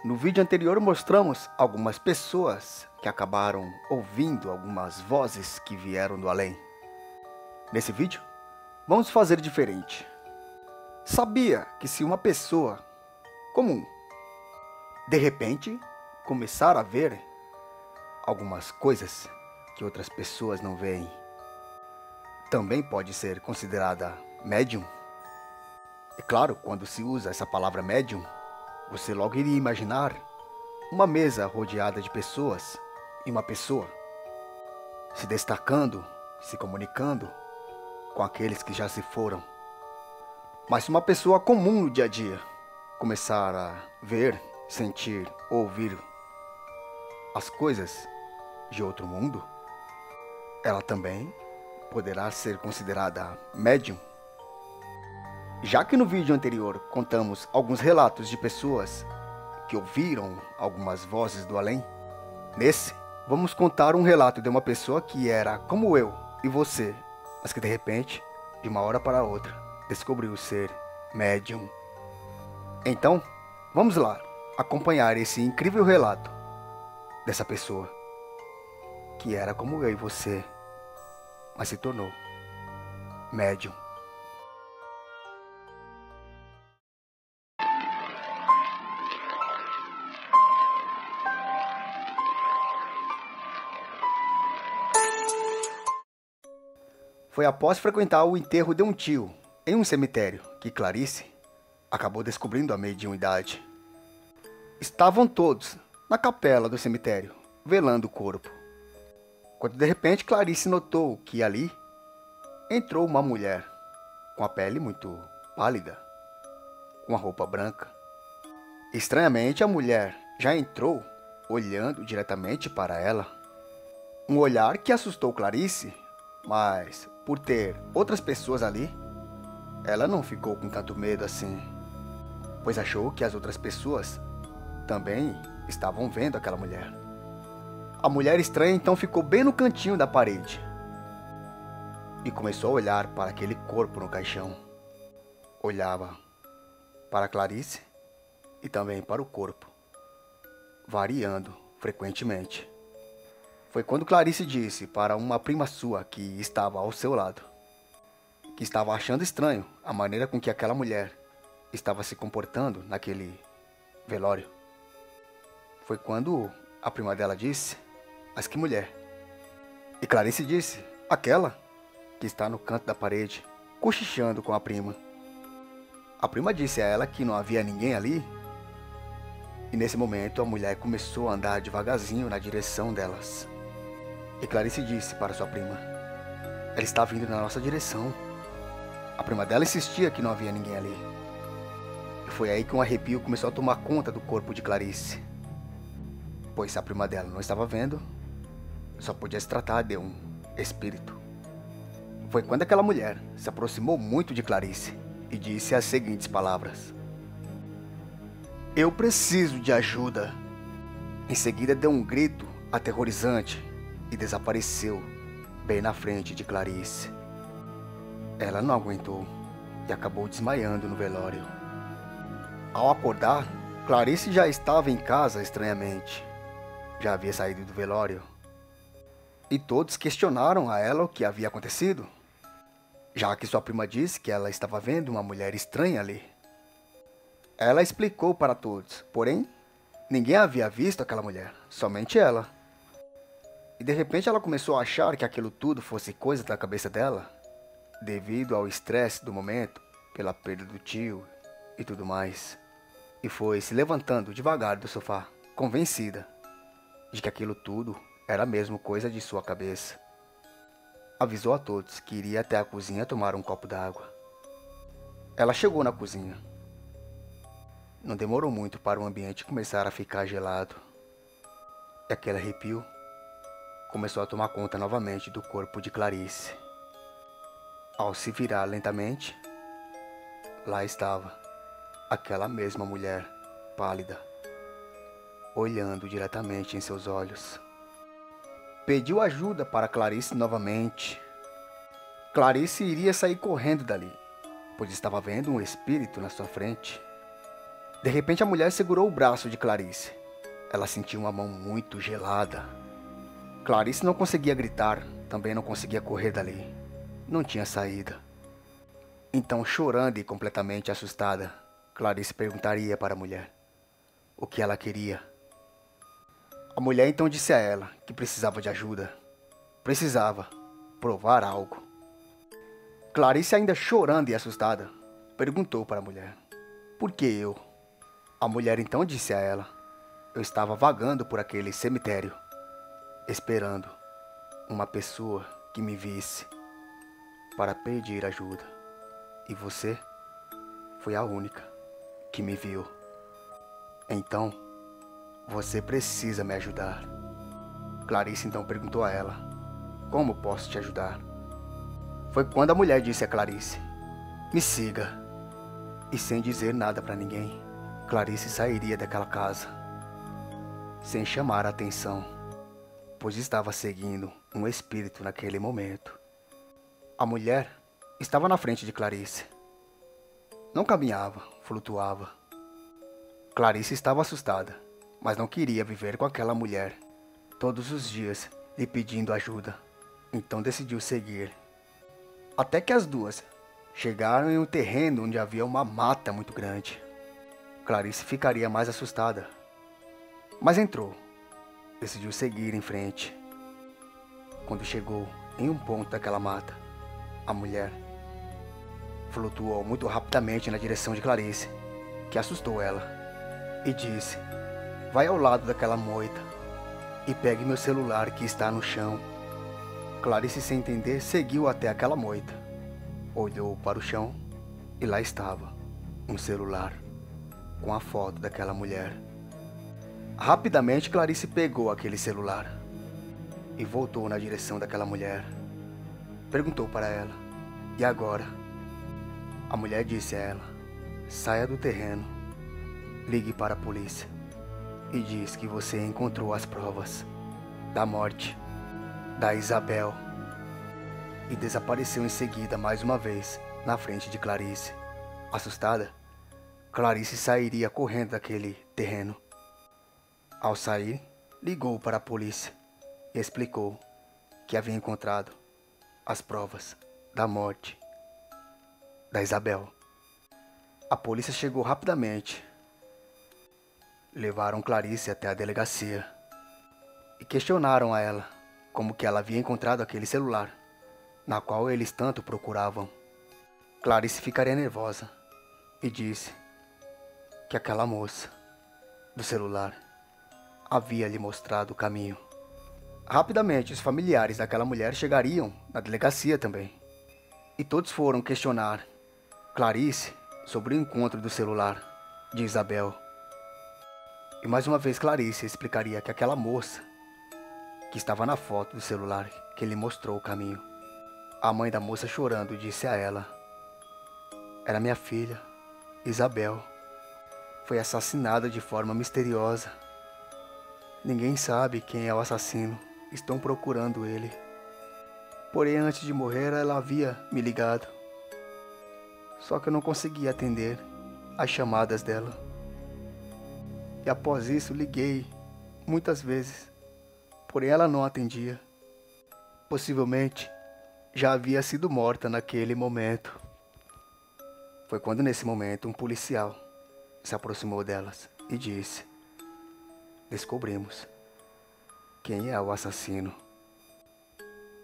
No vídeo anterior mostramos algumas pessoas que acabaram ouvindo algumas vozes que vieram do além. Nesse vídeo, vamos fazer diferente. Sabia que se uma pessoa comum, de repente, começar a ver algumas coisas que outras pessoas não veem, também pode ser considerada médium? É claro, quando se usa essa palavra médium, você logo iria imaginar uma mesa rodeada de pessoas e uma pessoa se destacando, se comunicando com aqueles que já se foram. Mas se uma pessoa comum no dia a dia começar a ver, sentir, ouvir as coisas de outro mundo, ela também poderá ser considerada médium. Já que no vídeo anterior contamos alguns relatos de pessoas que ouviram algumas vozes do além, nesse vamos contar um relato de uma pessoa que era como eu e você, mas que de repente, de uma hora para outra, descobriu ser médium. Então, vamos lá acompanhar esse incrível relato dessa pessoa que era como eu e você, mas se tornou médium. Foi após frequentar o enterro de um tio em um cemitério que Clarice acabou descobrindo a mediunidade. Estavam todos na capela do cemitério, velando o corpo, quando de repente Clarice notou que ali entrou uma mulher com a pele muito pálida, com a roupa branca. Estranhamente, a mulher já entrou olhando diretamente para ela, um olhar que assustou Clarice, mas por ter outras pessoas ali, ela não ficou com tanto medo assim, pois achou que as outras pessoas também estavam vendo aquela mulher. A mulher estranha então ficou bem no cantinho da parede e começou a olhar para aquele corpo no caixão. Olhava para Clarice e também para o corpo, variando frequentemente. Foi quando Clarice disse para uma prima sua que estava ao seu lado, que estava achando estranho a maneira com que aquela mulher estava se comportando naquele velório. Foi quando a prima dela disse: "Mas que mulher?" E Clarice disse: "Aquela que está no canto da parede, cochichando com a prima." A prima disse a ela que não havia ninguém ali, e nesse momento a mulher começou a andar devagarzinho na direção delas. E Clarice disse para sua prima: "Ela está vindo na nossa direção." A prima dela insistia que não havia ninguém ali. E foi aí que um arrepio começou a tomar conta do corpo de Clarice, pois se a prima dela não estava vendo, só podia se tratar de um espírito. Foi quando aquela mulher se aproximou muito de Clarice e disse as seguintes palavras: "Eu preciso de ajuda." Em seguida deu um grito aterrorizante e desapareceu bem na frente de Clarice. Ela não aguentou e acabou desmaiando no velório. Ao acordar, Clarice já estava em casa estranhamente. Já havia saído do velório. E todos questionaram a ela o que havia acontecido, já que sua prima disse que ela estava vendo uma mulher estranha ali. Ela explicou para todos, porém, ninguém havia visto aquela mulher, somente ela. E de repente ela começou a achar que aquilo tudo fosse coisa da cabeça dela, devido ao estresse do momento, pela perda do tio e tudo mais. E foi se levantando devagar do sofá, convencida de que aquilo tudo era mesmo coisa de sua cabeça. Avisou a todos que iria até a cozinha tomar um copo d'água. Ela chegou na cozinha. Não demorou muito para o ambiente começar a ficar gelado. E aquele arrepio começou a tomar conta novamente do corpo de Clarice. Ao se virar lentamente, lá estava aquela mesma mulher pálida, olhando diretamente em seus olhos. Pediu ajuda para Clarice novamente. Clarice iria sair correndo dali, pois estava vendo um espírito na sua frente. De repente a mulher segurou o braço de Clarice. Ela sentiu uma mão muito gelada. Clarice não conseguia gritar, também não conseguia correr dali. Não tinha saída. Então, chorando e completamente assustada, Clarice perguntaria para a mulher o que ela queria. A mulher então disse a ela que precisava de ajuda. Precisava provar algo. Clarice, ainda chorando e assustada, perguntou para a mulher: por que eu? A mulher então disse a ela: eu estava vagando por aquele cemitério, esperando uma pessoa que me visse para pedir ajuda. E você foi a única que me viu. Então, você precisa me ajudar. Clarice então perguntou a ela: como posso te ajudar? Foi quando a mulher disse a Clarice: me siga. E sem dizer nada para ninguém, Clarice sairia daquela casa, sem chamar a atenção, pois estava seguindo um espírito naquele momento. A mulher estava na frente de Clarice. Não caminhava, flutuava. Clarice estava assustada, mas não queria viver com aquela mulher todos os dias lhe pedindo ajuda. Então decidiu seguir. Até que as duas chegaram em um terreno onde havia uma mata muito grande. Clarice ficaria mais assustada, mas entrou. Decidiu seguir em frente. Quando chegou em um ponto daquela mata, a mulher flutuou muito rapidamente na direção de Clarice, que assustou ela, e disse: vai ao lado daquela moita e pegue meu celular que está no chão. Clarice, sem entender, seguiu até aquela moita. Olhou para o chão e lá estava um celular com a foto daquela mulher. Rapidamente, Clarice pegou aquele celular e voltou na direção daquela mulher. Perguntou para ela: e agora? A mulher disse a ela: saia do terreno, ligue para a polícia e diz que você encontrou as provas da morte da Isabel. E desapareceu em seguida mais uma vez na frente de Clarice. Assustada, Clarice sairia correndo daquele terreno. Ao sair, ligou para a polícia e explicou que havia encontrado as provas da morte da Isabel. A polícia chegou rapidamente. Levaram Clarice até a delegacia e questionaram a ela como que ela havia encontrado aquele celular, na qual eles tanto procuravam. Clarice ficaria nervosa e disse que aquela moça do celular havia lhe mostrado o caminho. Rapidamente, os familiares daquela mulher chegariam na delegacia também, e todos foram questionar Clarice sobre o encontro do celular de Isabel. E mais uma vez Clarice explicaria que aquela moça que estava na foto do celular que lhe mostrou o caminho. A mãe da moça, chorando, disse a ela: era minha filha, Isabel. Foi assassinada de forma misteriosa. Ninguém sabe quem é o assassino. Estão procurando ele. Porém, antes de morrer, ela havia me ligado. Só que eu não conseguia atender as chamadas dela. E após isso, liguei muitas vezes. Porém, ela não atendia. Possivelmente, já havia sido morta naquele momento. Foi quando, nesse momento, um policial se aproximou delas e disse: descobrimos quem é o assassino.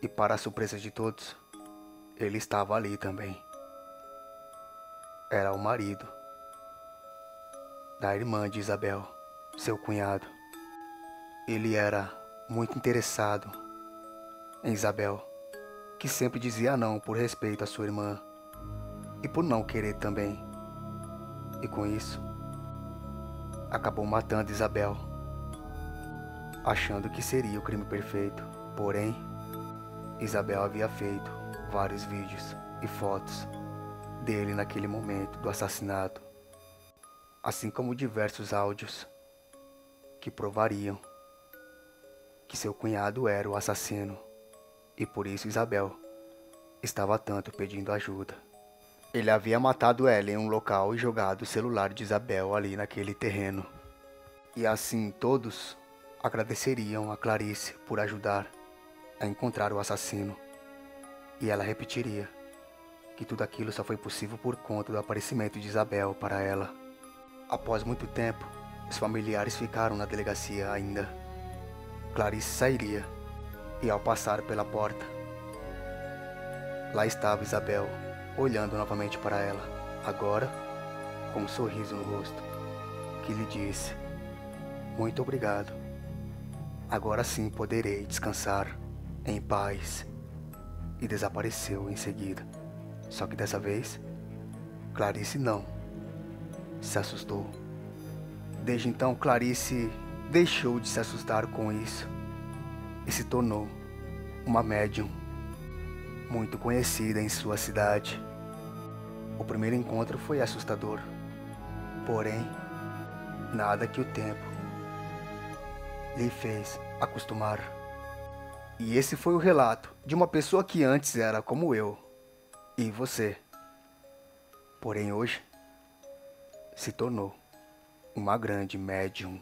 E para a surpresa de todos, ele estava ali também. Era o marido da irmã de Isabel, seu cunhado. Ele era muito interessado em Isabel, que sempre dizia não por respeito à sua irmã e por não querer também. E com isso, acabou matando Isabel, achando que seria o crime perfeito. Porém, Isabel havia feito vários vídeos e fotos dele naquele momento do assassinato, assim como diversos áudios que provariam que seu cunhado era o assassino, e por isso Isabel estava tanto pedindo ajuda. Ele havia matado ela em um local e jogado o celular de Isabel ali naquele terreno. E assim todos agradeceriam a Clarice por ajudar a encontrar o assassino. E ela repetiria que tudo aquilo só foi possível por conta do aparecimento de Isabel para ela. Após muito tempo, os familiares ficaram na delegacia ainda. Clarice sairia e, ao passar pela porta, lá estava Isabel, olhando novamente para ela, agora com um sorriso no rosto, que lhe disse: "Muito obrigado. Agora sim poderei descansar em paz." E desapareceu em seguida. Só que dessa vez, Clarice não se assustou. Desde então, Clarice deixou de se assustar com isso e se tornou uma médium muito conhecida em sua cidade. O primeiro encontro foi assustador, porém, nada que o tempo lhe fez acostumar. E esse foi o relato de uma pessoa que antes era como eu e você, porém hoje se tornou uma grande médium.